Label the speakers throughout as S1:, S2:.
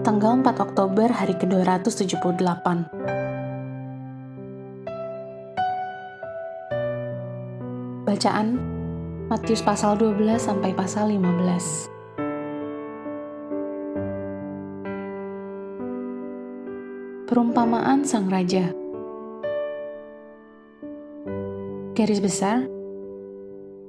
S1: Tanggal 4 Oktober hari ke-278. Bacaan Matius pasal 12 sampai pasal 15. Perumpamaan Sang Raja. Garis besar,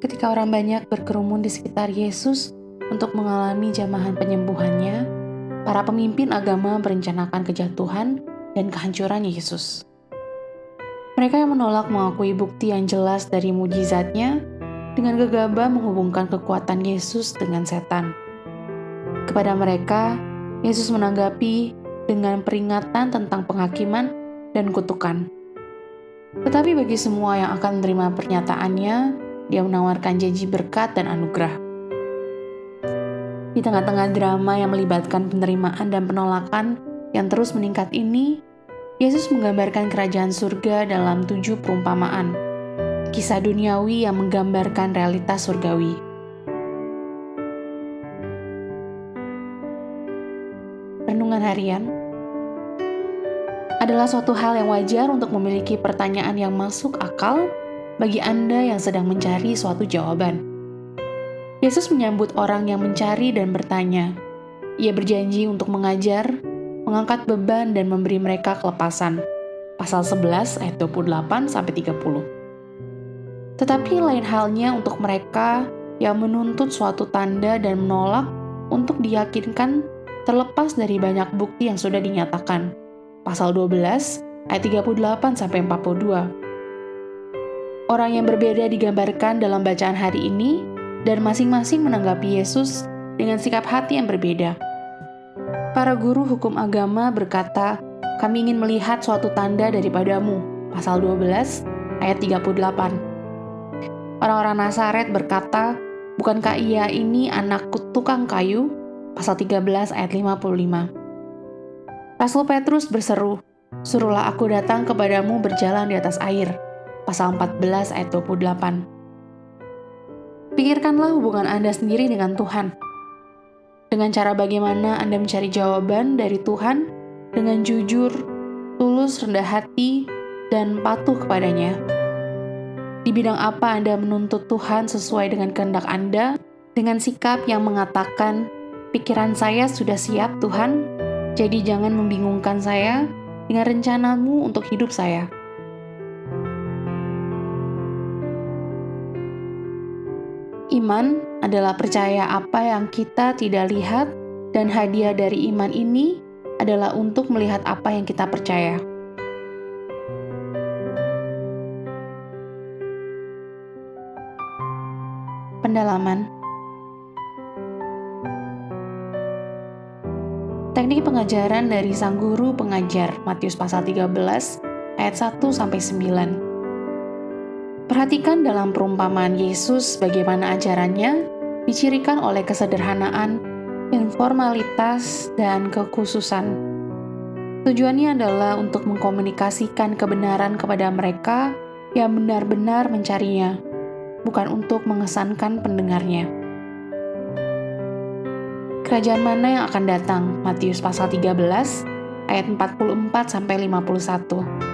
S1: ketika orang banyak berkerumun di sekitar Yesus untuk mengalami jamahan penyembuhannya, para pemimpin agama merencanakan kejatuhan dan kehancuran Yesus. Mereka yang menolak mengakui bukti yang jelas dari mujizatnya dengan gegabah menghubungkan kekuatan Yesus dengan setan. Kepada mereka, Yesus menanggapi dengan peringatan tentang penghakiman dan kutukan. Tetapi bagi semua yang akan menerima pernyataannya, Dia menawarkan janji berkat dan anugerah. Di tengah-tengah drama yang melibatkan penerimaan dan penolakan yang terus meningkat ini, Yesus menggambarkan kerajaan surga dalam 7 perumpamaan, kisah duniawi yang menggambarkan realitas surgawi. Renungan harian adalah suatu hal yang wajar untuk memiliki pertanyaan yang masuk akal bagi Anda yang sedang mencari suatu jawaban. Yesus menyambut orang yang mencari dan bertanya. Ia berjanji untuk mengajar, mengangkat beban dan memberi mereka kelepasan. Pasal 11 ayat 28-30. Tetapi lain halnya untuk mereka yang menuntut suatu tanda dan menolak untuk diyakinkan terlepas dari banyak bukti yang sudah dinyatakan. Pasal 12 ayat 38-42. Orang yang berbeda digambarkan dalam bacaan hari ini dan masing-masing menanggapi Yesus dengan sikap hati yang berbeda. Para guru hukum agama berkata, "Kami ingin melihat suatu tanda daripadamu." Pasal 12 ayat 38. Orang-orang Nazaret berkata, "Bukankah ia ini anak tukang kayu?" Pasal 13 ayat 55. Rasul Petrus berseru, "Suruhlah aku datang kepadamu berjalan di atas air." Pasal 14 ayat 28. Pikirkanlah hubungan Anda sendiri dengan Tuhan. Dengan cara bagaimana Anda mencari jawaban dari Tuhan dengan jujur, tulus, rendah hati, dan patuh kepadanya. Di bidang apa Anda menuntut Tuhan sesuai dengan kehendak Anda, dengan sikap yang mengatakan, "Pikiran saya sudah siap, Tuhan, jadi jangan membingungkan saya dengan rencanamu untuk hidup saya." Iman adalah percaya apa yang kita tidak lihat, dan hadiah dari iman ini adalah untuk melihat apa yang kita percaya. Pendalaman. Teknik pengajaran dari sang guru pengajar, Matius pasal 13 ayat 1-9. Perhatikan dalam perumpamaan Yesus bagaimana ajarannya dicirikan oleh kesederhanaan, informalitas, dan kekhususan. Tujuannya adalah untuk mengkomunikasikan kebenaran kepada mereka yang benar-benar mencarinya, bukan untuk mengesankan pendengarnya. Kerajaan mana yang akan datang? Matius pasal 13 ayat 44-51.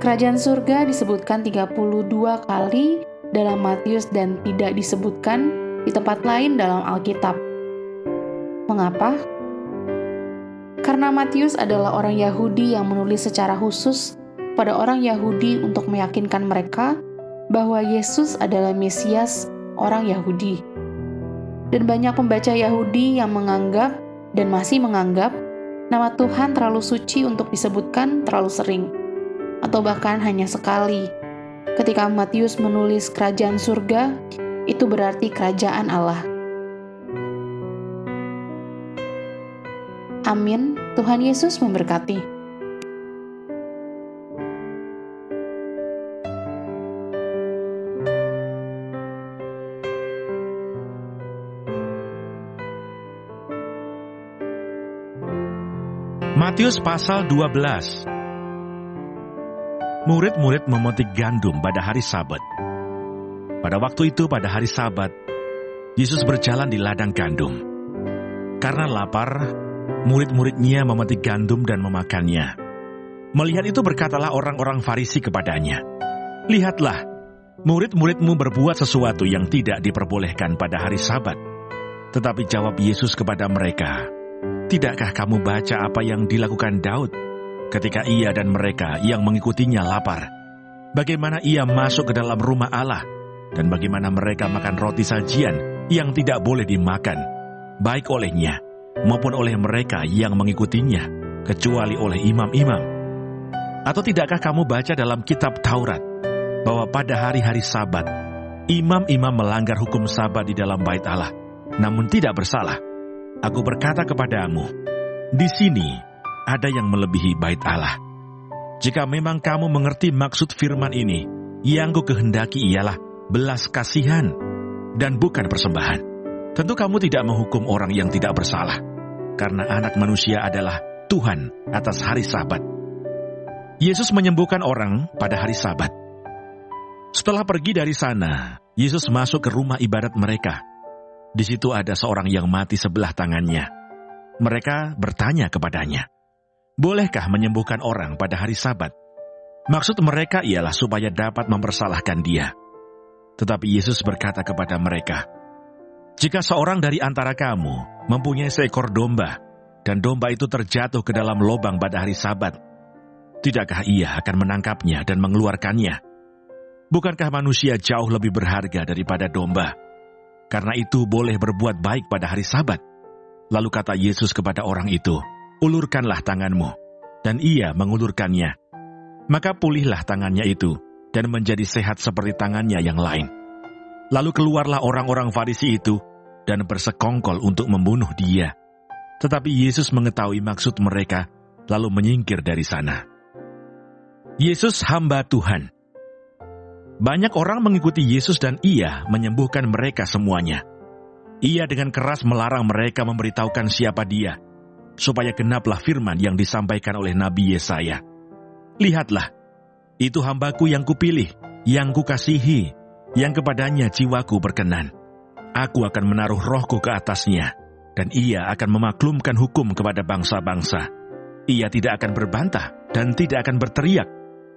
S1: Kerajaan surga disebutkan 32 kali dalam Matius dan tidak disebutkan di tempat lain dalam Alkitab. Mengapa? Karena Matius adalah orang Yahudi yang menulis secara khusus pada orang Yahudi untuk meyakinkan mereka bahwa Yesus adalah Mesias orang Yahudi. Dan banyak pembaca Yahudi yang menganggap dan masih menganggap nama Tuhan terlalu suci untuk disebutkan terlalu sering, atau bahkan hanya sekali. Ketika Matius menulis kerajaan surga, itu berarti kerajaan Allah. Amin. Tuhan Yesus memberkati.
S2: Matius pasal 12. Murid-murid memetik gandum pada hari Sabat. Pada waktu itu, pada hari Sabat, Yesus berjalan di ladang gandum. Karena lapar, murid-muridnya memetik gandum dan memakannya. Melihat itu berkatalah orang-orang Farisi kepadanya, "Lihatlah, murid-muridmu berbuat sesuatu yang tidak diperbolehkan pada hari Sabat." Tetapi jawab Yesus kepada mereka, "Tidakkah kamu baca apa yang dilakukan Daud ketika ia dan mereka yang mengikutinya lapar? Bagaimana ia masuk ke dalam rumah Allah, dan bagaimana mereka makan roti sajian yang tidak boleh dimakan, baik olehnya maupun oleh mereka yang mengikutinya, kecuali oleh imam-imam? Atau tidakkah kamu baca dalam kitab Taurat, bahwa pada hari-hari Sabat, imam-imam melanggar hukum Sabat di dalam bait Allah, namun tidak bersalah? Aku berkata kepadamu, di sini ada yang melebihi bait Allah. Jika memang kamu mengerti maksud firman ini, yang ku kehendaki ialah belas kasihan dan bukan persembahan. Tentu kamu tidak menghukum orang yang tidak bersalah, karena Anak Manusia adalah Tuhan atas hari Sabat." Yesus menyembuhkan orang pada hari Sabat. Setelah pergi dari sana, Yesus masuk ke rumah ibadat mereka. Di situ ada seorang yang mati sebelah tangannya. Mereka bertanya kepadanya, "Bolehkah menyembuhkan orang pada hari Sabat?" Maksud mereka ialah supaya dapat mempersalahkan dia. Tetapi Yesus berkata kepada mereka, "Jika seorang dari antara kamu mempunyai seekor domba, dan domba itu terjatuh ke dalam lubang pada hari Sabat, tidakkah ia akan menangkapnya dan mengeluarkannya? Bukankah manusia jauh lebih berharga daripada domba? Karena itu boleh berbuat baik pada hari Sabat." Lalu kata Yesus kepada orang itu, "Ulurkanlah tanganmu." Dan ia mengulurkannya. Maka pulihlah tangannya itu, dan menjadi sehat seperti tangannya yang lain. Lalu keluarlah orang-orang Farisi itu, dan bersekongkol untuk membunuh dia. Tetapi Yesus mengetahui maksud mereka, lalu menyingkir dari sana. Yesus hamba Tuhan. Banyak orang mengikuti Yesus dan ia menyembuhkan mereka semuanya. Ia dengan keras melarang mereka memberitahukan siapa dia, supaya genaplah firman yang disampaikan oleh Nabi Yesaya. "Lihatlah, itu hambaku yang kupilih, yang kukasihi, yang kepadanya jiwaku berkenan. Aku akan menaruh rohku ke atasnya, dan ia akan memaklumkan hukum kepada bangsa-bangsa. Ia tidak akan berbantah dan tidak akan berteriak,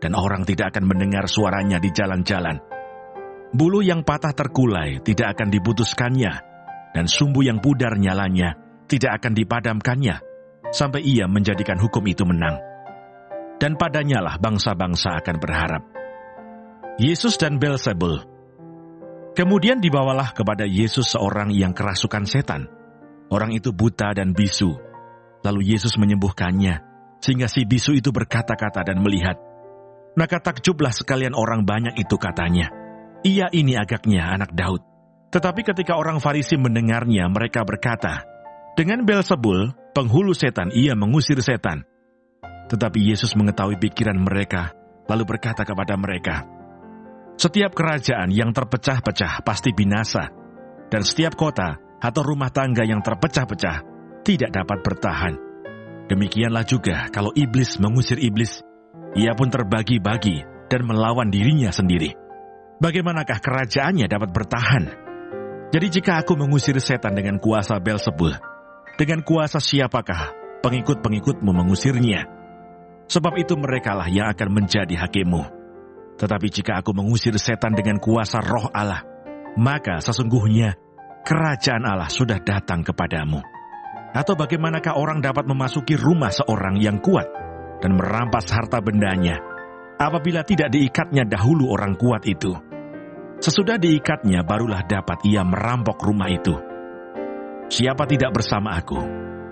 S2: dan orang tidak akan mendengar suaranya di jalan-jalan. Bulu yang patah terkulai tidak akan diputuskannya, dan sumbu yang pudar nyalanya tidak akan dipadamkannya, sampai ia menjadikan hukum itu menang. Dan padanyalah bangsa-bangsa akan berharap." Yesus dan Beelzebul. Kemudian dibawalah kepada Yesus seorang yang kerasukan setan. Orang itu buta dan bisu. Lalu Yesus menyembuhkannya, sehingga si bisu itu berkata-kata dan melihat. Maka takjublah sekalian orang banyak itu, katanya, "Ia ini agaknya anak Daud." Tetapi ketika orang Farisi mendengarnya, mereka berkata, "Dengan Beelzebul, penghulu setan, ia mengusir setan." Tetapi Yesus mengetahui pikiran mereka, lalu berkata kepada mereka, "Setiap kerajaan yang terpecah-pecah pasti binasa, dan setiap kota atau rumah tangga yang terpecah-pecah tidak dapat bertahan. Demikianlah juga kalau iblis mengusir iblis, ia pun terbagi-bagi dan melawan dirinya sendiri. Bagaimanakah kerajaannya dapat bertahan? Jadi jika aku mengusir setan dengan kuasa Beelzebul, dengan kuasa siapakah pengikut-pengikutmu mengusirnya? Sebab itu merekalah yang akan menjadi hakimmu. Tetapi jika aku mengusir setan dengan kuasa Roh Allah, maka sesungguhnya kerajaan Allah sudah datang kepadamu. Atau bagaimanakah orang dapat memasuki rumah seorang yang kuat dan merampas harta bendanya, apabila tidak diikatnya dahulu orang kuat itu? Sesudah diikatnya barulah dapat ia merampok rumah itu. Siapa tidak bersama aku,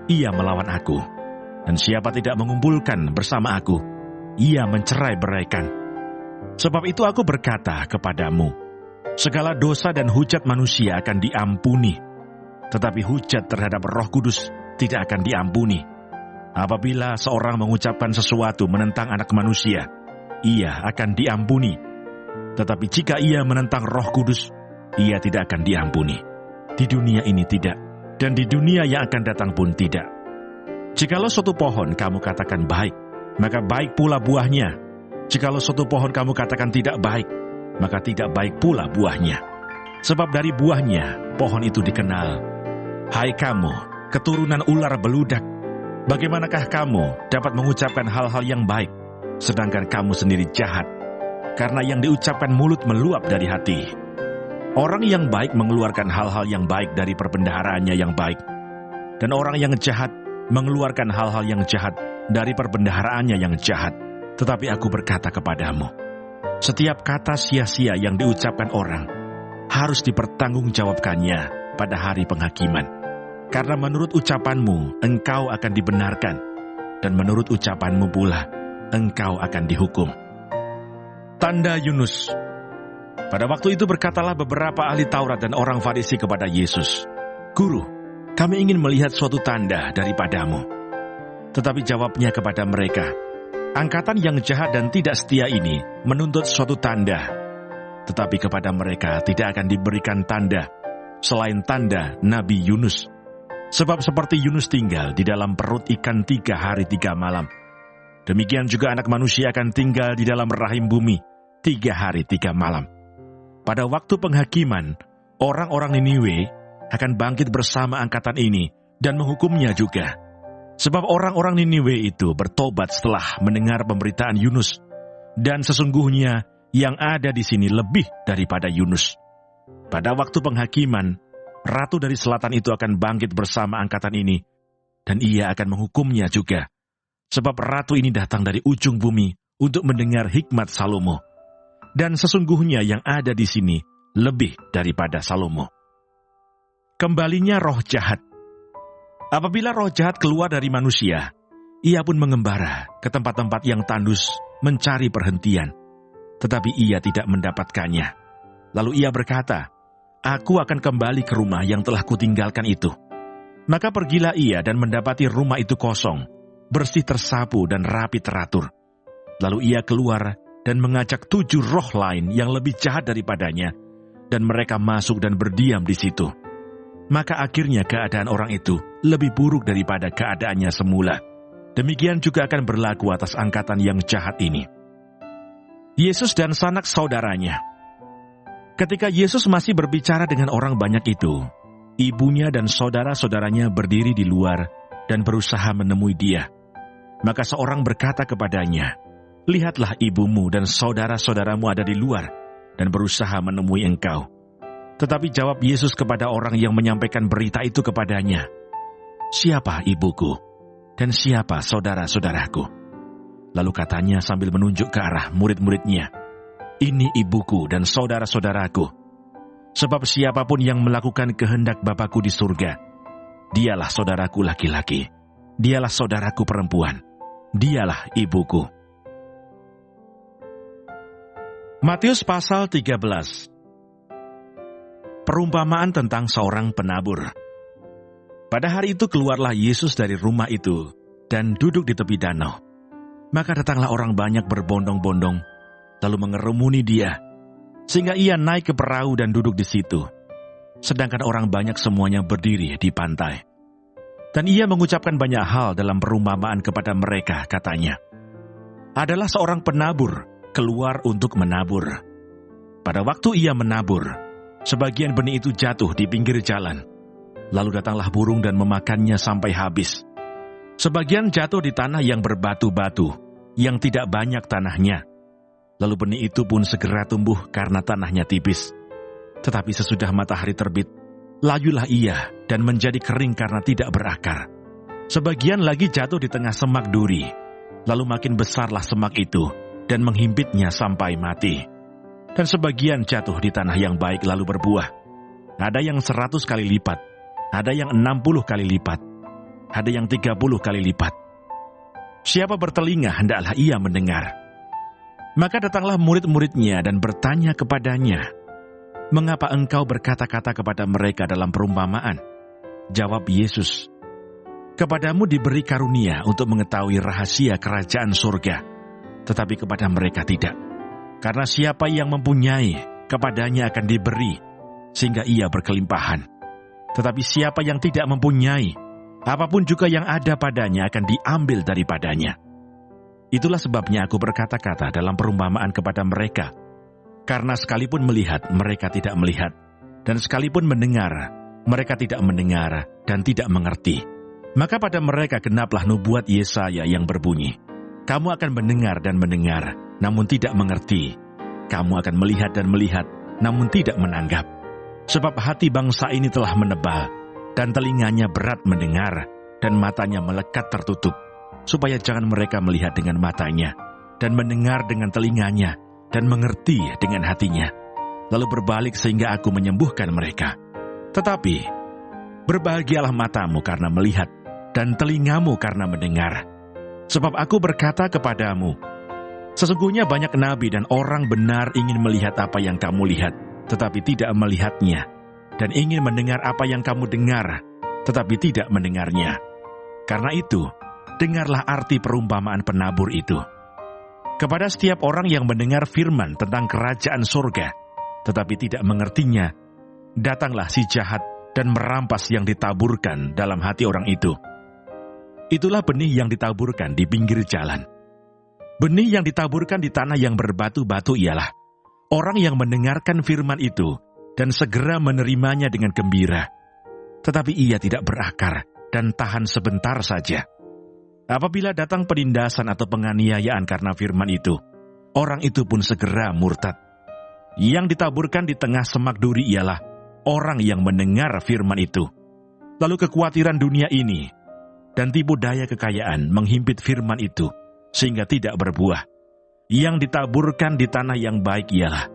S2: ia melawan aku. Dan siapa tidak mengumpulkan bersama aku, ia mencerai-beraikan. Sebab itu aku berkata kepadamu, segala dosa dan hujat manusia akan diampuni, tetapi hujat terhadap Roh Kudus tidak akan diampuni. Apabila seorang mengucapkan sesuatu menentang Anak Manusia, ia akan diampuni. Tetapi jika ia menentang Roh Kudus, ia tidak akan diampuni. Di dunia ini tidak, dan di dunia yang akan datang pun tidak. Jikalau suatu pohon kamu katakan baik, maka baik pula buahnya. Jikalau suatu pohon kamu katakan tidak baik, maka tidak baik pula buahnya. Sebab dari buahnya pohon itu dikenal. Hai kamu, keturunan ular beludak, bagaimanakah kamu dapat mengucapkan hal-hal yang baik, sedangkan kamu sendiri jahat? Karena yang diucapkan mulut meluap dari hati. Orang yang baik mengeluarkan hal-hal yang baik dari perbendaharaannya yang baik, dan orang yang jahat mengeluarkan hal-hal yang jahat dari perbendaharaannya yang jahat. Tetapi aku berkata kepadamu, setiap kata sia-sia yang diucapkan orang harus dipertanggungjawabkannya pada hari penghakiman. Karena menurut ucapanmu, engkau akan dibenarkan, dan menurut ucapanmu pula, engkau akan dihukum. Tanda Yunus. Pada waktu itu berkatalah beberapa ahli Taurat dan orang Farisi kepada Yesus, "Guru, kami ingin melihat suatu tanda daripadamu." Tetapi jawabnya kepada mereka, "Angkatan yang jahat dan tidak setia ini menuntut suatu tanda. Tetapi kepada mereka tidak akan diberikan tanda selain tanda Nabi Yunus. Sebab seperti Yunus tinggal di dalam perut ikan 3 hari 3 malam, demikian juga Anak Manusia akan tinggal di dalam rahim bumi 3 hari 3 malam. Pada waktu penghakiman, orang-orang Niniwe akan bangkit bersama angkatan ini dan menghukumnya juga. Sebab orang-orang Niniwe itu bertobat setelah mendengar pemberitaan Yunus, dan sesungguhnya yang ada di sini lebih daripada Yunus. Pada waktu penghakiman, Ratu dari Selatan itu akan bangkit bersama angkatan ini, dan ia akan menghukumnya juga. Sebab Ratu ini datang dari ujung bumi untuk mendengar hikmat Salomo. Dan sesungguhnya yang ada di sini lebih daripada Salomo." Kembalinya roh jahat. Apabila roh jahat keluar dari manusia, ia pun mengembara ke tempat-tempat yang tandus mencari perhentian, tetapi ia tidak mendapatkannya. Lalu ia berkata, "Aku akan kembali ke rumah yang telah kutinggalkan itu." Maka pergilah ia dan mendapati rumah itu kosong, bersih tersapu dan rapi teratur. Lalu ia keluar dan mengajak 7 roh lain yang lebih jahat daripadanya, dan mereka masuk dan berdiam di situ. Maka akhirnya keadaan orang itu lebih buruk daripada keadaannya semula. Demikian juga akan berlaku atas angkatan yang jahat ini. Yesus dan sanak saudaranya. Ketika Yesus masih berbicara dengan orang banyak itu, ibunya dan saudara-saudaranya berdiri di luar dan berusaha menemui dia. Maka seorang berkata kepadanya, "Lihatlah, ibumu dan saudara-saudaramu ada di luar dan berusaha menemui engkau." Tetapi jawab Yesus kepada orang yang menyampaikan berita itu kepadanya, "Siapa ibuku dan siapa saudara-saudaraku?" Lalu katanya sambil menunjuk ke arah murid-muridnya, "Ini ibuku dan saudara-saudaraku. Sebab siapapun yang melakukan kehendak Bapa-Ku di surga, dialah saudaraku laki-laki, dialah saudaraku perempuan, dialah ibuku." Matius pasal 13. Perumpamaan tentang seorang penabur. Pada hari itu keluarlah Yesus dari rumah itu dan duduk di tepi danau. Maka datanglah orang banyak berbondong-bondong, lalu mengerumuni dia, sehingga ia naik ke perahu dan duduk di situ. Sedangkan orang banyak semuanya berdiri di pantai. Dan ia mengucapkan banyak hal dalam perumpamaan kepada mereka, katanya, "Adalah seorang penabur keluar untuk menabur. Pada waktu ia menabur, sebagian benih itu jatuh di pinggir jalan. Lalu datanglah burung dan memakannya sampai habis. Sebagian jatuh di tanah yang berbatu-batu, yang tidak banyak tanahnya. Lalu benih itu pun segera tumbuh karena tanahnya tipis. Tetapi sesudah matahari terbit, layulah ia dan menjadi kering karena tidak berakar. Sebagian lagi jatuh di tengah semak duri. Lalu makin besarlah semak itu dan menghimpitnya sampai mati. Dan sebagian jatuh di tanah yang baik lalu berbuah. Ada yang 100 kali lipat, ada yang 60 kali lipat, ada yang 30 kali lipat. Siapa bertelinga hendaklah ia mendengar." Maka datanglah murid-muridnya dan bertanya kepadanya, "Mengapa engkau berkata-kata kepada mereka dalam perumpamaan?" Jawab Yesus, "Kepadamu diberi karunia untuk mengetahui rahasia kerajaan surga, tetapi kepada mereka tidak. Karena siapa yang mempunyai, kepadanya akan diberi, sehingga ia berkelimpahan. Tetapi siapa yang tidak mempunyai, apapun juga yang ada padanya akan diambil daripadanya. Itulah sebabnya aku berkata-kata dalam perumpamaan kepada mereka. Karena sekalipun melihat, mereka tidak melihat. Dan sekalipun mendengar, Mereka tidak mendengar dan tidak mengerti. Maka pada mereka genaplah nubuat Yesaya yang berbunyi, kamu akan mendengar dan mendengar, namun tidak mengerti. Kamu akan melihat dan melihat, namun tidak menanggap. Sebab hati bangsa ini telah menebal, dan telinganya berat mendengar, dan matanya melekat tertutup, supaya jangan mereka melihat dengan matanya, dan mendengar dengan telinganya, dan mengerti dengan hatinya, lalu berbalik sehingga aku menyembuhkan mereka. Tetapi, berbahagialah matamu karena melihat, dan telingamu karena mendengar. Sebab aku berkata kepadamu, sesungguhnya banyak nabi dan orang benar ingin melihat apa yang kamu lihat, tetapi tidak melihatnya, dan ingin mendengar apa yang kamu dengar, tetapi tidak mendengarnya. Karena itu, dengarlah arti perumpamaan penabur itu. Kepada setiap orang yang mendengar firman tentang kerajaan surga, tetapi tidak mengertinya, datanglah si jahat dan merampas yang ditaburkan dalam hati orang itu. Itulah benih yang ditaburkan di pinggir jalan. Benih yang ditaburkan di tanah yang berbatu-batu ialah orang yang mendengarkan firman itu dan segera menerimanya dengan gembira. Tetapi ia tidak berakar dan tahan sebentar saja. Apabila datang penindasan atau penganiayaan karena firman itu, orang itu pun segera murtad. Yang ditaburkan di tengah semak duri ialah orang yang mendengar firman itu. Lalu kekhawatiran dunia ini dan tipu daya kekayaan menghimpit firman itu, sehingga tidak berbuah. Yang ditaburkan di tanah yang baik ialah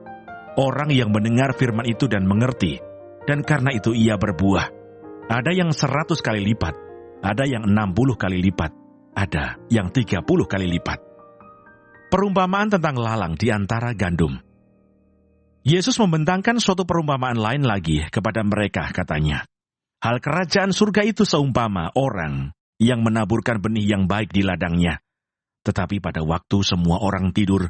S2: orang yang mendengar firman itu dan mengerti, dan karena itu ia berbuah. Ada yang 100 kali lipat, ada yang 60 kali lipat, ada yang 30 kali lipat. Perumpamaan tentang lalang di antara gandum. Yesus membentangkan suatu perumpamaan lain lagi kepada mereka, katanya, hal kerajaan surga itu seumpama orang yang menaburkan benih yang baik di ladangnya. Tetapi pada waktu semua orang tidur,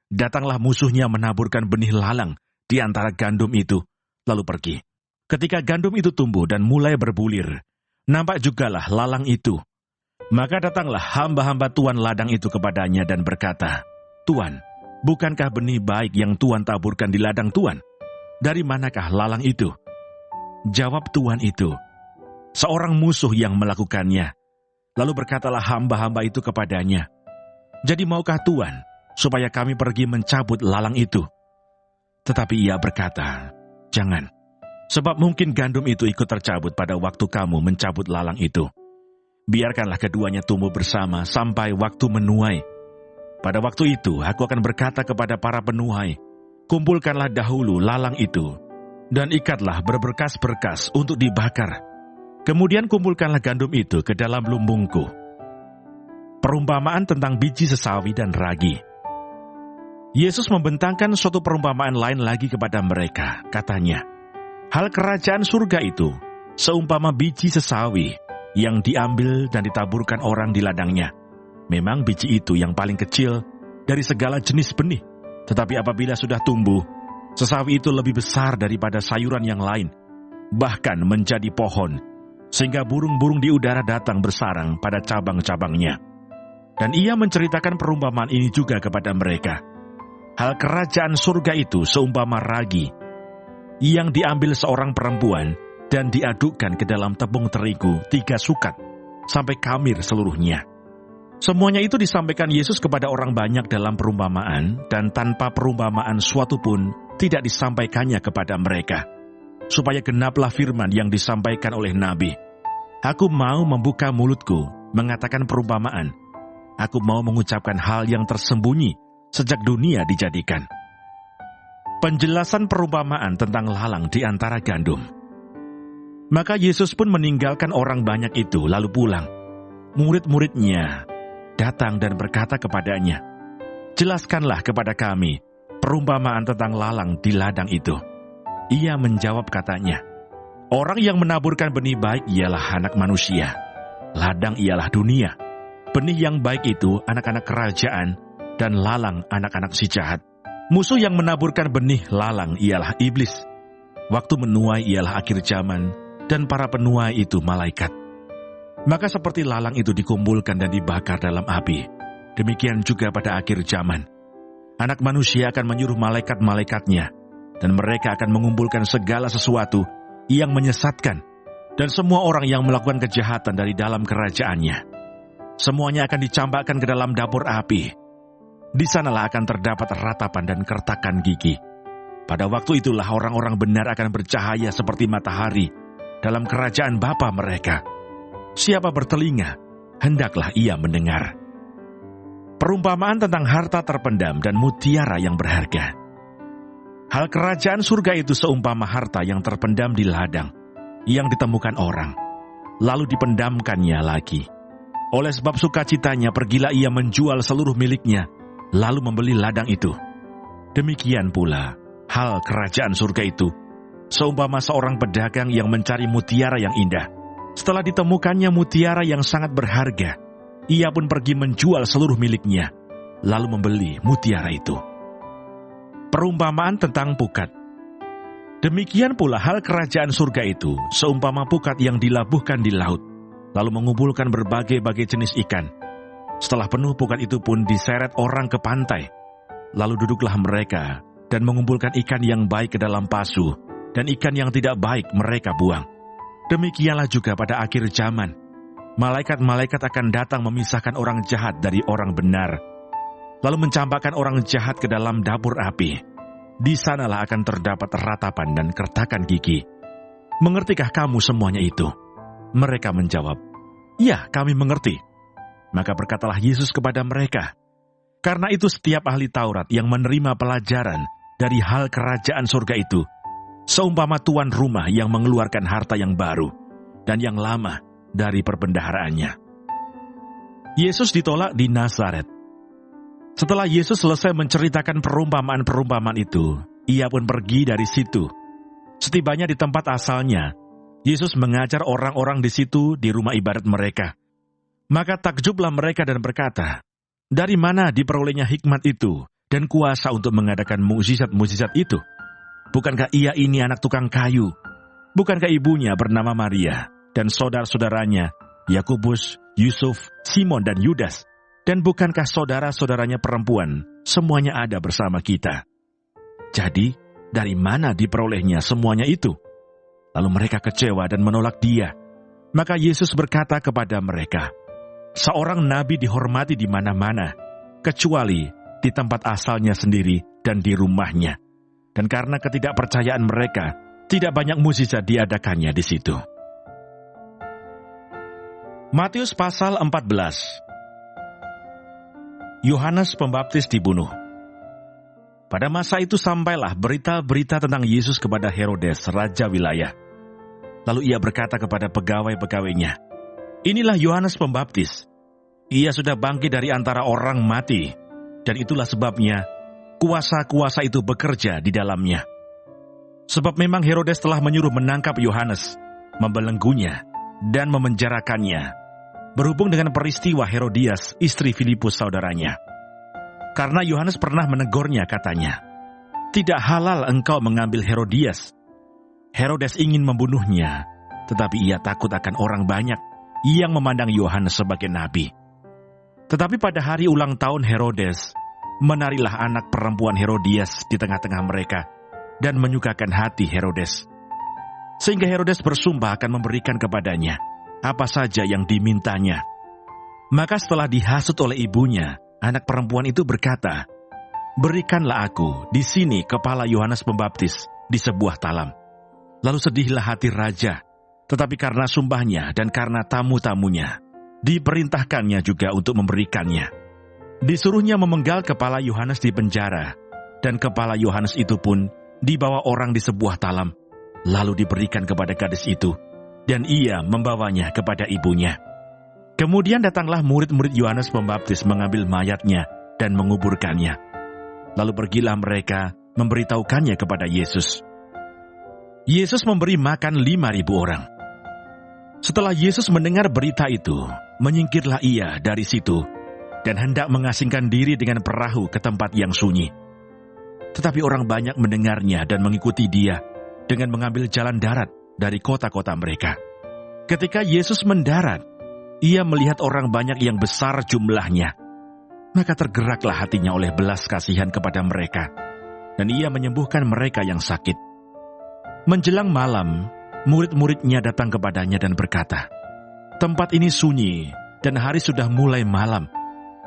S2: datanglah musuhnya menaburkan benih lalang di antara gandum itu, lalu pergi. Ketika gandum itu tumbuh dan mulai berbulir, nampak jugalah lalang itu. Maka datanglah hamba-hamba Tuan ladang itu kepadanya dan berkata, Tuan, bukankah benih baik yang Tuan taburkan di ladang Tuan? Dari manakah lalang itu? Jawab Tuan itu, seorang musuh yang melakukannya. Lalu berkatalah hamba-hamba itu kepadanya, jadi maukah Tuan supaya kami pergi mencabut lalang itu? Tetapi ia berkata, jangan, sebab mungkin gandum itu ikut tercabut pada waktu kamu mencabut lalang itu. Biarkanlah keduanya tumbuh bersama sampai waktu menuai. Pada waktu itu aku akan berkata kepada para penuai, kumpulkanlah dahulu lalang itu, dan ikatlah berberkas-berkas untuk dibakar. Kemudian kumpulkanlah gandum itu ke dalam lumbungku. Perumpamaan tentang biji sesawi dan ragi. Yesus membentangkan suatu perumpamaan lain lagi kepada mereka, katanya, hal kerajaan surga itu seumpama biji sesawi yang diambil dan ditaburkan orang di ladangnya. Memang biji itu yang paling kecil dari segala jenis benih, tetapi apabila sudah tumbuh, sesawi itu lebih besar daripada sayuran yang lain, bahkan menjadi pohon, sehingga burung-burung di udara datang bersarang pada cabang-cabangnya. Dan ia menceritakan perumpamaan ini juga kepada mereka. Hal kerajaan surga itu seumpama ragi, yang diambil seorang perempuan dan diadukkan ke dalam tepung terigu 3 sukat, sampai kamir seluruhnya. Semuanya itu disampaikan Yesus kepada orang banyak dalam perumpamaan, dan tanpa perumpamaan suatu pun tidak disampaikannya kepada mereka, supaya genaplah firman yang disampaikan oleh Nabi. Aku mau membuka mulutku, mengatakan perumpamaan. Aku mau mengucapkan hal yang tersembunyi sejak dunia dijadikan. Penjelasan perumpamaan tentang lalang di antara gandum. Maka Yesus pun meninggalkan orang banyak itu lalu pulang. Murid-muridnya datang dan berkata kepadanya, jelaskanlah kepada kami perumpamaan tentang lalang di ladang itu. Ia menjawab katanya, orang yang menaburkan benih baik ialah anak manusia. Ladang ialah dunia. Benih yang baik itu anak-anak kerajaan, dan lalang anak-anak si jahat. Musuh yang menaburkan benih lalang ialah iblis. Waktu menuai ialah akhir zaman, dan para penuai itu malaikat. Maka seperti lalang itu dikumpulkan dan dibakar dalam api, demikian juga pada akhir zaman. Anak manusia akan menyuruh malaikat-malaikatnya, dan mereka akan mengumpulkan segala sesuatu yang menyesatkan, dan semua orang yang melakukan kejahatan dari dalam kerajaannya. Semuanya akan dicampakkan ke dalam dapur api. Di sanalah akan terdapat ratapan dan kertakan gigi. Pada waktu itulah orang-orang benar akan bercahaya seperti matahari dalam kerajaan Bapa mereka. Siapa bertelinga, hendaklah ia mendengar. Perumpamaan tentang harta terpendam dan mutiara yang berharga. Hal kerajaan surga itu seumpama harta yang terpendam di ladang, yang ditemukan orang, lalu dipendamkannya lagi. Oleh sebab sukacitanya pergilah ia menjual seluruh miliknya, lalu membeli ladang itu. Demikian pula hal kerajaan surga itu, seumpama seorang pedagang yang mencari mutiara yang indah. Setelah ditemukannya mutiara yang sangat berharga, ia pun pergi menjual seluruh miliknya, lalu membeli mutiara itu. Perumpamaan tentang pukat. Demikian pula hal kerajaan surga itu, seumpama pukat yang dilabuhkan di laut, lalu mengumpulkan berbagai-bagai jenis ikan. Setelah penuh pukat itu pun diseret orang ke pantai, lalu duduklah mereka dan mengumpulkan ikan yang baik ke dalam pasu, dan ikan yang tidak baik mereka buang. Demikianlah juga pada akhir zaman. Malaikat-malaikat akan datang memisahkan orang jahat dari orang benar, lalu mencampakkan orang jahat ke dalam dapur api. Di sanalah akan terdapat ratapan dan kertakan gigi. Mengertikah kamu semuanya itu? Mereka menjawab, ya, kami mengerti. Maka berkatalah Yesus kepada mereka, karena itu setiap ahli Taurat yang menerima pelajaran dari hal kerajaan surga itu, seumpama tuan rumah yang mengeluarkan harta yang baru dan yang lama dari perbendaharaannya. Yesus ditolak di Nazaret. Setelah Yesus selesai menceritakan perumpamaan-perumpamaan itu, ia pun pergi dari situ. Setibanya di tempat asalnya, Yesus mengajar orang-orang di situ di rumah ibadat mereka. Maka takjublah mereka dan berkata, dari mana diperolehnya hikmat itu dan kuasa untuk mengadakan mukjizat-mukjizat itu? Bukankah ia ini anak tukang kayu? Bukankah ibunya bernama Maria dan saudara-saudaranya Yakobus, Yusuf, Simon dan Yudas? Dan bukankah saudara-saudaranya perempuan semuanya ada bersama kita? Jadi, dari mana diperolehnya semuanya itu? Lalu mereka kecewa dan menolak dia. Maka Yesus berkata kepada mereka, seorang nabi dihormati di mana-mana, kecuali di tempat asalnya sendiri dan di rumahnya. Dan karena ketidakpercayaan mereka, tidak banyak mukjizat diadakannya di situ. Matius pasal 14. Yohanes Pembaptis dibunuh. Pada masa itu sampailah berita-berita tentang Yesus kepada Herodes, raja wilayah. Lalu ia berkata kepada pegawai-pegawainya, inilah Yohanes Pembaptis. Ia sudah bangkit dari antara orang mati, dan itulah sebabnya kuasa-kuasa itu bekerja di dalamnya. Sebab memang Herodes telah menyuruh menangkap Yohanes, membelenggunya, dan memenjarakannya, berhubung dengan peristiwa Herodias, istri Filipus saudaranya. Karena Yohanes pernah menegurnya, katanya, tidak halal engkau mengambil Herodias. Herodes ingin membunuhnya, tetapi ia takut akan orang banyak yang memandang Yohanes sebagai nabi. Tetapi pada hari ulang tahun Herodes, menarilah anak perempuan Herodias di tengah-tengah mereka, dan menyukakan hati Herodes. Sehingga Herodes bersumpah akan memberikan kepadanya apa saja yang dimintanya. Maka setelah dihasut oleh ibunya, anak perempuan itu berkata, berikanlah aku di sini kepala Yohanes Pembaptis di sebuah talam. Lalu sedihlah hati raja, tetapi karena sumpahnya dan karena tamu-tamunya, diperintahkannya juga untuk memberikannya. Disuruhnya memenggal kepala Yohanes di penjara, dan kepala Yohanes itu pun dibawa orang di sebuah talam, lalu diberikan kepada gadis itu, dan ia membawanya kepada ibunya. Kemudian datanglah murid-murid Yohanes Pembaptis mengambil mayatnya dan menguburkannya. Lalu pergilah mereka memberitahukannya kepada Yesus. Yesus memberi makan 5.000 orang. Setelah Yesus mendengar berita itu, menyingkirlah ia dari situ dan hendak mengasingkan diri dengan perahu ke tempat yang sunyi. Tetapi orang banyak mendengarnya dan mengikuti dia dengan mengambil jalan darat dari kota-kota mereka. Ketika Yesus mendarat, ia melihat orang banyak yang besar jumlahnya. Maka tergeraklah hatinya oleh belas kasihan kepada mereka, dan ia menyembuhkan mereka yang sakit. Menjelang malam, murid-muridnya datang kepadanya dan berkata, "Tempat ini sunyi dan hari sudah mulai malam.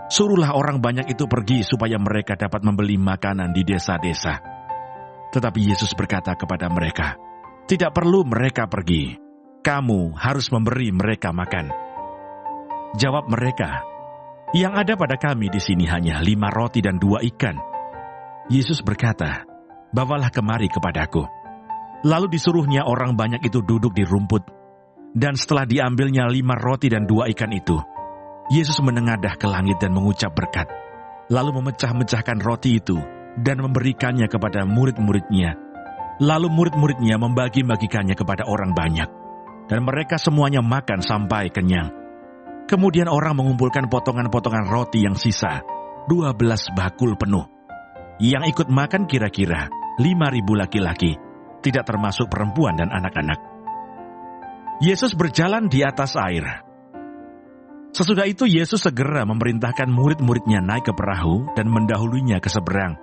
S2: Suruhlah orang banyak itu pergi supaya mereka dapat membeli makanan di desa-desa." Tetapi Yesus berkata kepada mereka, "Tidak perlu mereka pergi. Kamu harus memberi mereka makan." Jawab mereka, "Yang ada pada kami di sini hanya 5 roti dan 2 ikan." Yesus berkata, "Bawalah kemari kepadaku." Lalu disuruhnya orang banyak itu duduk di rumput. Dan setelah diambilnya 5 roti dan 2 ikan itu, Yesus menengadah ke langit dan mengucap berkat, lalu memecah-mecahkan roti itu dan memberikannya kepada murid-muridnya. Lalu murid-muridnya membagi-bagikannya kepada orang banyak, dan mereka semuanya makan sampai kenyang. Kemudian orang mengumpulkan potongan-potongan roti yang sisa, 12 bakul penuh. Yang ikut makan kira-kira 5.000 laki-laki, tidak termasuk perempuan dan anak-anak. Yesus berjalan di atas air. Sesudah itu Yesus segera memerintahkan murid-muridnya naik ke perahu dan mendahulunya ke seberang.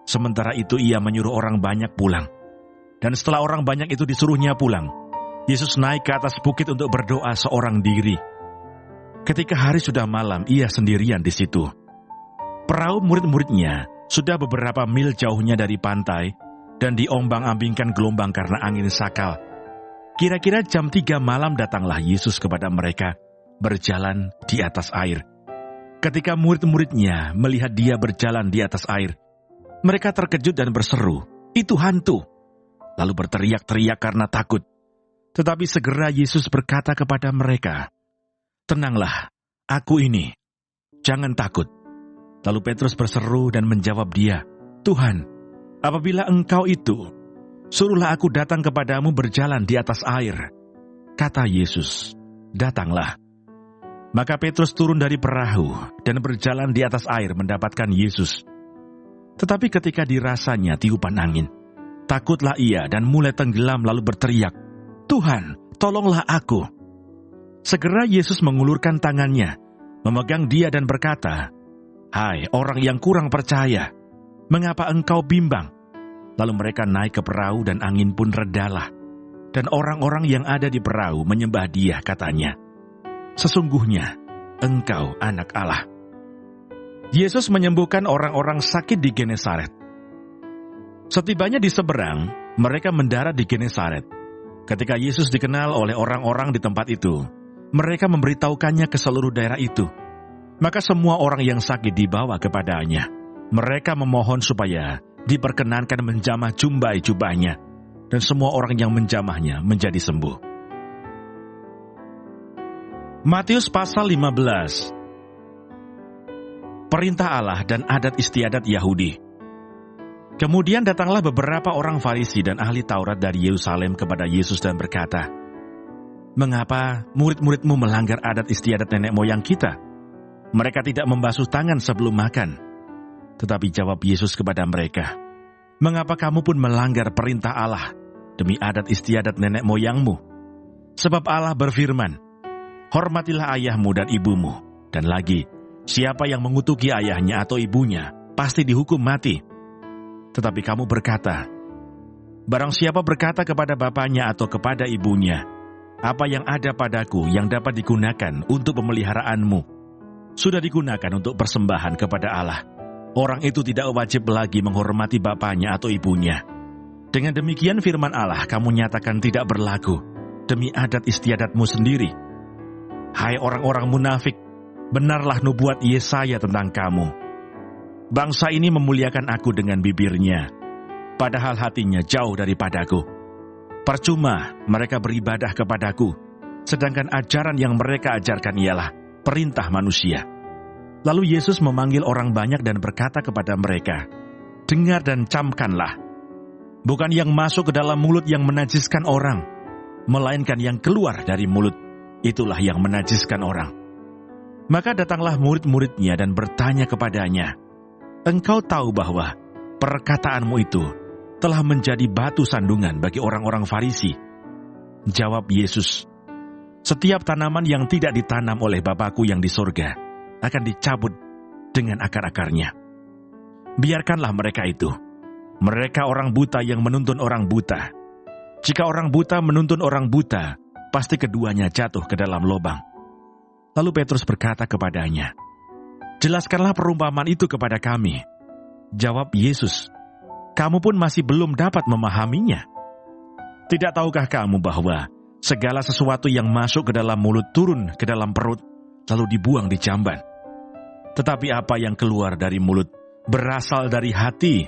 S2: Sementara itu ia menyuruh orang banyak pulang. Dan setelah orang banyak itu disuruhnya pulang, Yesus naik ke atas bukit untuk berdoa seorang diri. Ketika hari sudah malam, ia sendirian di situ. Perahu murid-muridnya sudah beberapa mil jauhnya dari pantai dan diombang-ambingkan gelombang karena angin sakal. Kira-kira jam 3 malam datanglah Yesus kepada mereka, berjalan di atas air. Ketika murid-muridnya melihat dia berjalan di atas air, mereka terkejut dan berseru, "Itu hantu!" Lalu berteriak-teriak karena takut. Tetapi segera Yesus berkata kepada mereka, "Tenanglah, aku ini. Jangan takut." Lalu Petrus berseru dan menjawab dia, "Tuhan, apabila Engkau itu, suruhlah aku datang kepadamu berjalan di atas air." Kata Yesus, "Datanglah." Maka Petrus turun dari perahu dan berjalan di atas air mendapatkan Yesus. Tetapi ketika dirasanya tiupan angin, takutlah ia dan mulai tenggelam lalu berteriak, "Tuhan, tolonglah aku." Segera Yesus mengulurkan tangannya, memegang dia dan berkata, "Hai orang yang kurang percaya, mengapa engkau bimbang?" Lalu mereka naik ke perahu dan angin pun redalah. Dan orang-orang yang ada di perahu menyembah dia, katanya, "Sesungguhnya engkau anak Allah." Yesus menyembuhkan orang-orang sakit di Genesaret. Setibanya di seberang, mereka mendarat di Genesaret. Ketika Yesus dikenal oleh orang-orang di tempat itu, mereka memberitahukannya ke seluruh daerah itu. Maka semua orang yang sakit dibawa kepadanya. Mereka memohon supaya diperkenankan menjamah jubah-jubahnya, dan semua orang yang menjamahnya menjadi sembuh. Matius pasal 15. Perintah Allah dan adat istiadat Yahudi. Kemudian datanglah beberapa orang Farisi dan ahli Taurat dari Yerusalem kepada Yesus dan berkata, "Mengapa murid-muridmu melanggar adat istiadat nenek moyang kita? Mereka tidak membasuh tangan sebelum makan." Tetapi jawab Yesus kepada mereka, "Mengapa kamu pun melanggar perintah Allah demi adat istiadat nenek moyangmu? Sebab Allah berfirman, 'Hormatilah ayahmu dan ibumu,' dan lagi, 'Siapa yang mengutuki ayahnya atau ibunya, pasti dihukum mati.' Tetapi kamu berkata, 'Barang siapa berkata kepada bapaknya atau kepada ibunya, apa yang ada padaku yang dapat digunakan untuk pemeliharaanmu, sudah digunakan untuk persembahan kepada Allah, orang itu tidak wajib lagi menghormati bapaknya atau ibunya. Dengan demikian firman Allah kamu nyatakan tidak berlaku demi adat istiadatmu sendiri. Hai orang-orang munafik, benarlah nubuat Yesaya tentang kamu. Bangsa ini memuliakan aku dengan bibirnya, padahal hatinya jauh daripadaku. Percuma mereka beribadah kepadaku, sedangkan ajaran yang mereka ajarkan ialah perintah manusia." Lalu Yesus memanggil orang banyak dan berkata kepada mereka, "Dengar dan camkanlah. Bukan yang masuk ke dalam mulut yang menajiskan orang, melainkan yang keluar dari mulut, itulah yang menajiskan orang." Maka datanglah murid-muridnya dan bertanya kepadanya, "Engkau tahu bahwa perkataanmu itu telah menjadi batu sandungan bagi orang-orang Farisi?" Jawab Yesus, "Setiap tanaman yang tidak ditanam oleh Bapa-Ku yang di surga akan dicabut dengan akar-akarnya. Biarkanlah mereka itu. Mereka orang buta yang menuntun orang buta. Jika orang buta menuntun orang buta, pasti keduanya jatuh ke dalam lubang. Lalu Petrus berkata kepadanya, "Jelaskanlah perumpamaan itu kepada kami." Jawab Yesus, "Kamu pun masih belum dapat memahaminya. Tidak tahukah kamu bahwa segala sesuatu yang masuk ke dalam mulut turun ke dalam perut, lalu dibuang di jamban? Tetapi apa yang keluar dari mulut berasal dari hati,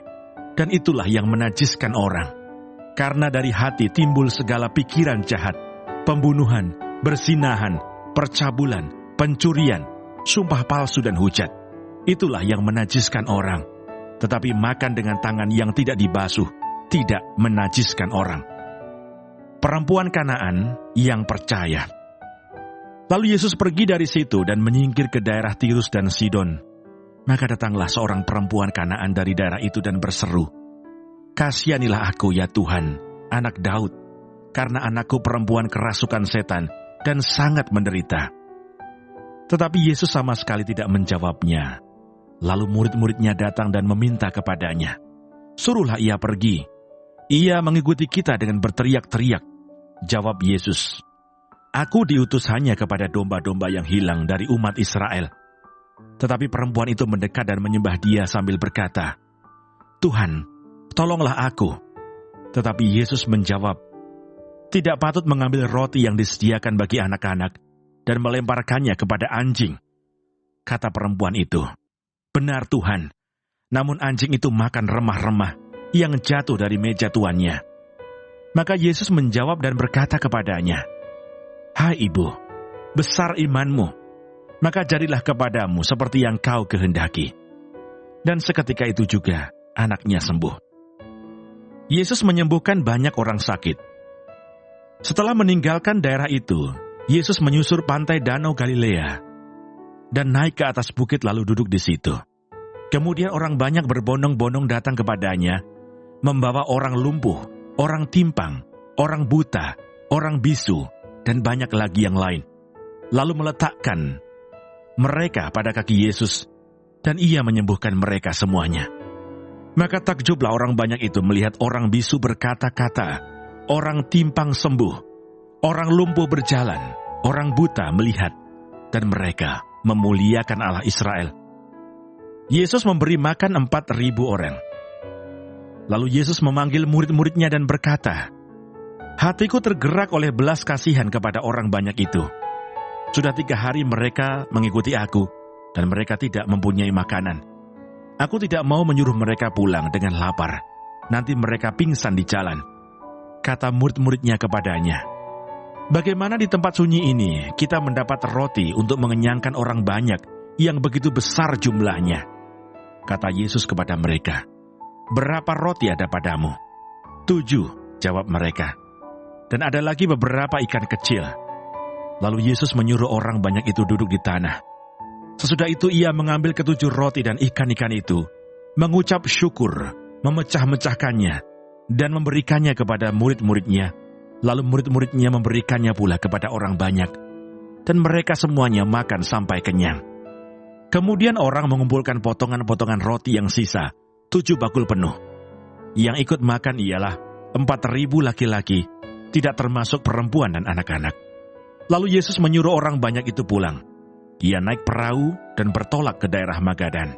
S2: dan itulah yang menajiskan orang. Karena dari hati timbul segala pikiran jahat, pembunuhan, berzinahan, percabulan, pencurian, sumpah palsu dan hujat. Itulah yang menajiskan orang. Tetapi makan dengan tangan yang tidak dibasuh tidak menajiskan orang." Perempuan Kanaan yang percaya. Lalu Yesus pergi dari situ dan menyingkir ke daerah Tirus dan Sidon. Maka datanglah seorang perempuan Kanaan dari daerah itu dan berseru, "Kasihanilah aku ya Tuhan, anak Daud, karena anakku perempuan kerasukan setan dan sangat menderita." Tetapi Yesus sama sekali tidak menjawabnya. Lalu murid-muridnya datang dan meminta kepadanya, "Suruhlah ia pergi. Ia mengikuti kita dengan berteriak-teriak." Jawab Yesus, "Aku diutus hanya kepada domba-domba yang hilang dari umat Israel." Tetapi perempuan itu mendekat dan menyembah Dia sambil berkata, "Tuhan, tolonglah aku." Tetapi Yesus menjawab, "Tidak patut mengambil roti yang disediakan bagi anak-anak dan melemparkannya kepada anjing." Kata perempuan itu, "Benar Tuhan, namun anjing itu makan remah-remah yang jatuh dari meja tuannya." Maka Yesus menjawab dan berkata kepadanya, "Hai ibu, besar imanmu, maka jadilah kepadamu seperti yang kau kehendaki." Dan seketika itu juga anaknya sembuh. Yesus menyembuhkan banyak orang sakit. Setelah meninggalkan daerah itu, Yesus menyusur pantai Danau Galilea dan naik ke atas bukit lalu duduk di situ. Kemudian orang banyak berbondong-bondong datang kepadanya, membawa orang lumpuh, orang timpang, orang buta, orang bisu, dan banyak lagi yang lain. Lalu meletakkan mereka pada kaki Yesus, dan Ia menyembuhkan mereka semuanya. Maka takjublah orang banyak itu melihat orang bisu berkata-kata, orang timpang sembuh, orang lumpuh berjalan, orang buta melihat, dan mereka memuliakan Allah Israel. Yesus memberi makan 4.000 orang. Lalu Yesus memanggil murid-muridnya dan berkata, "Hatiku tergerak oleh belas kasihan kepada orang banyak itu. Sudah 3 hari mereka mengikuti aku, dan mereka tidak mempunyai makanan. Aku tidak mau menyuruh mereka pulang dengan lapar. Nanti mereka pingsan di jalan." Kata murid-muridnya kepadanya, "Bagaimana di tempat sunyi ini kita mendapat roti untuk mengenyangkan orang banyak yang begitu besar jumlahnya?" Kata Yesus kepada mereka, "Berapa roti ada padamu?" 7, jawab mereka. "Dan ada lagi beberapa ikan kecil." Lalu Yesus menyuruh orang banyak itu duduk di tanah. Sesudah itu Ia mengambil ke-7 roti dan ikan-ikan itu, mengucap syukur, memecah-mecahkannya, dan memberikannya kepada murid-muridnya. Lalu murid-muridnya memberikannya pula kepada orang banyak, dan mereka semuanya makan sampai kenyang. Kemudian orang mengumpulkan potongan-potongan roti yang sisa, 7 bakul penuh. Yang ikut makan ialah 4.000 laki-laki, tidak termasuk perempuan dan anak-anak. Lalu Yesus menyuruh orang banyak itu pulang. Ia naik perahu dan bertolak ke daerah Magadan.